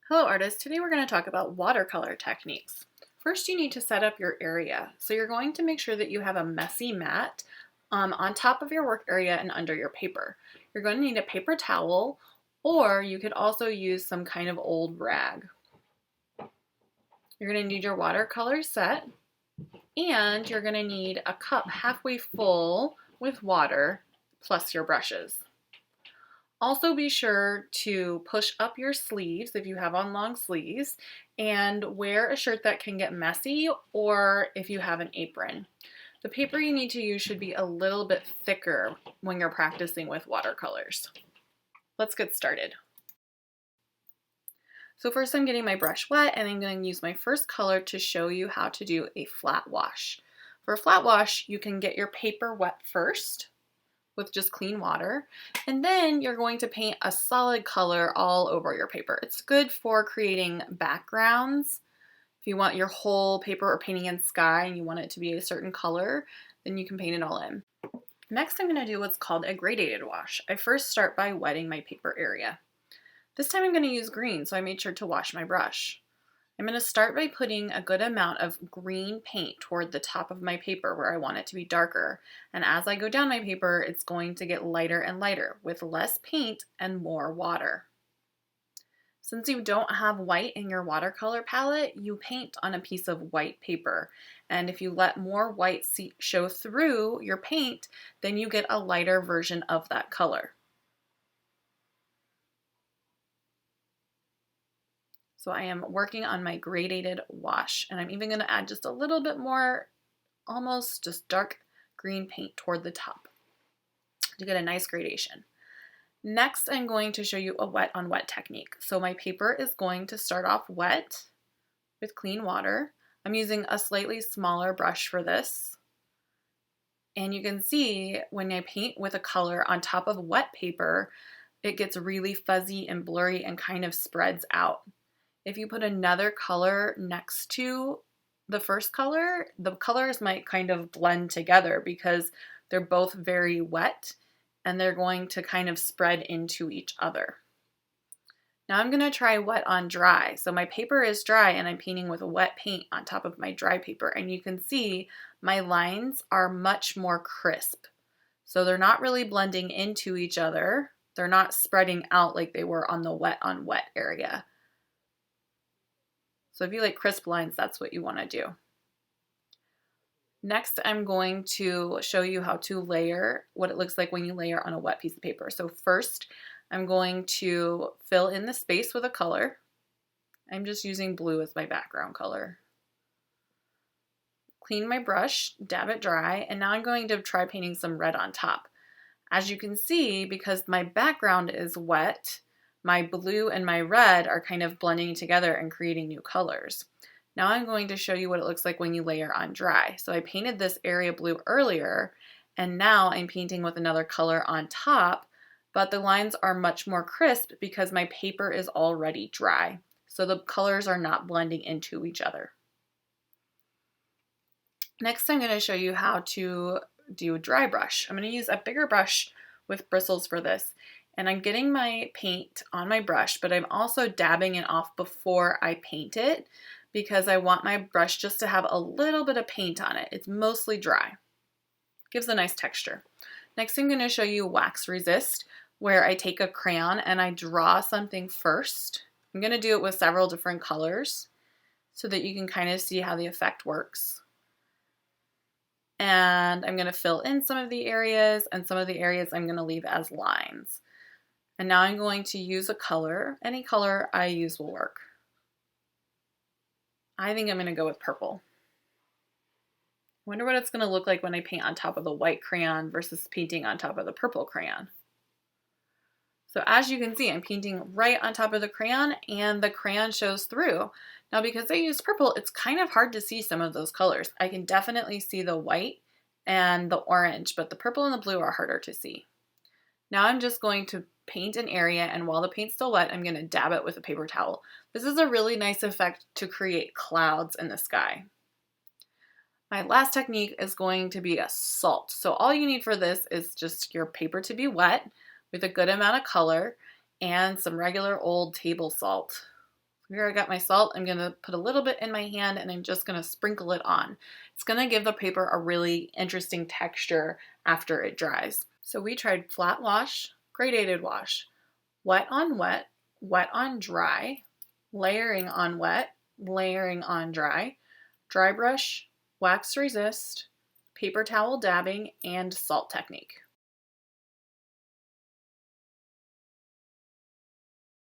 Hello artists, today we're going to talk about watercolor techniques. First you need to set up your area. So you're going to make sure that you have a messy mat on top of your work area and under your paper. You're going to need a paper towel, or you could also use some kind of old rag. You're going to need your watercolor set, and you're going to need a cup halfway full with water plus your brushes. Also be sure to push up your sleeves if you have on long sleeves, and wear a shirt that can get messy, or if you have an apron. The paper you need to use should be a little bit thicker when you're practicing with watercolors. Let's get started. So first I'm getting my brush wet, and I'm going to use my first color to show you how to do a flat wash. For a flat wash, you can get your paper wet first with just clean water, and then you're going to paint a solid color all over your paper. It's good for creating backgrounds. If you want your whole paper or painting in sky and you want it to be a certain color, then you can paint it all in. Next, I'm going to do what's called a gradated wash. I first start by wetting my paper area. This time I'm going to use green, so I made sure to wash my brush. I'm going to start by putting a good amount of green paint toward the top of my paper where I want it to be darker. And as I go down my paper, it's going to get lighter and lighter with less paint and more water. Since you don't have white in your watercolor palette, you paint on a piece of white paper. And if you let more white show through your paint, then you get a lighter version of that color. So I am working on my gradated wash, and I'm even going to add just a little bit more, almost just dark green paint toward the top to get a nice gradation. Next, I'm going to show you a wet on wet technique. So my paper is going to start off wet with clean water. I'm using a slightly smaller brush for this. And you can see when I paint with a color on top of wet paper, it gets really fuzzy and blurry and kind of spreads out. If you put another color next to the first color, the colors might kind of blend together because they're both very wet and they're going to kind of spread into each other. Now I'm going to try wet on dry. So my paper is dry and I'm painting with wet paint on top of my dry paper, and you can see my lines are much more crisp. So they're not really blending into each other. They're not spreading out like they were on the wet on wet area. So if you like crisp lines, that's what you want to do. Next, I'm going to show you how to layer, what it looks like when you layer on a wet piece of paper. So first, I'm going to fill in the space with a color. I'm just using blue as my background color. Clean my brush, dab it dry, and now I'm going to try painting some red on top. As you can see, because my background is wet, my blue and my red are kind of blending together and creating new colors. Now I'm going to show you what it looks like when you layer on dry. So I painted this area blue earlier, and now I'm painting with another color on top, but the lines are much more crisp because my paper is already dry. So the colors are not blending into each other. Next, I'm going to show you how to do a dry brush. I'm going to use a bigger brush with bristles for this. And I'm getting my paint on my brush, but I'm also dabbing it off before I paint it because I want my brush just to have a little bit of paint on it. It's mostly dry. Gives a nice texture. Next, I'm going to show you wax resist, where I take a crayon and I draw something first. I'm going to do it with several different colors so that you can kind of see how the effect works. And I'm going to fill in some of the areas, and some of the areas I'm going to leave as lines. And now I'm going to use a color. Any color I use will work. I think I'm going to go with purple. I wonder what it's going to look like when I paint on top of the white crayon versus painting on top of the purple crayon. So as you can see, I'm painting right on top of the crayon, and the crayon shows through. Now because I used purple, it's kind of hard to see some of those colors. I can definitely see the white and the orange, but the purple and the blue are harder to see. Now I'm just going to paint an area, and while the paint's still wet, I'm going to dab it with a paper towel. This is a really nice effect to create clouds in the sky. My last technique is going to be a salt. So all you need for this is just your paper to be wet with a good amount of color and some regular old table salt. Here I got my salt. I'm going to put a little bit in my hand and I'm just going to sprinkle it on. It's going to give the paper a really interesting texture after it dries. So we tried flat wash, gradated wash, wet on wet, wet on dry, layering on wet, layering on dry, dry brush, wax resist, paper towel dabbing, and salt technique.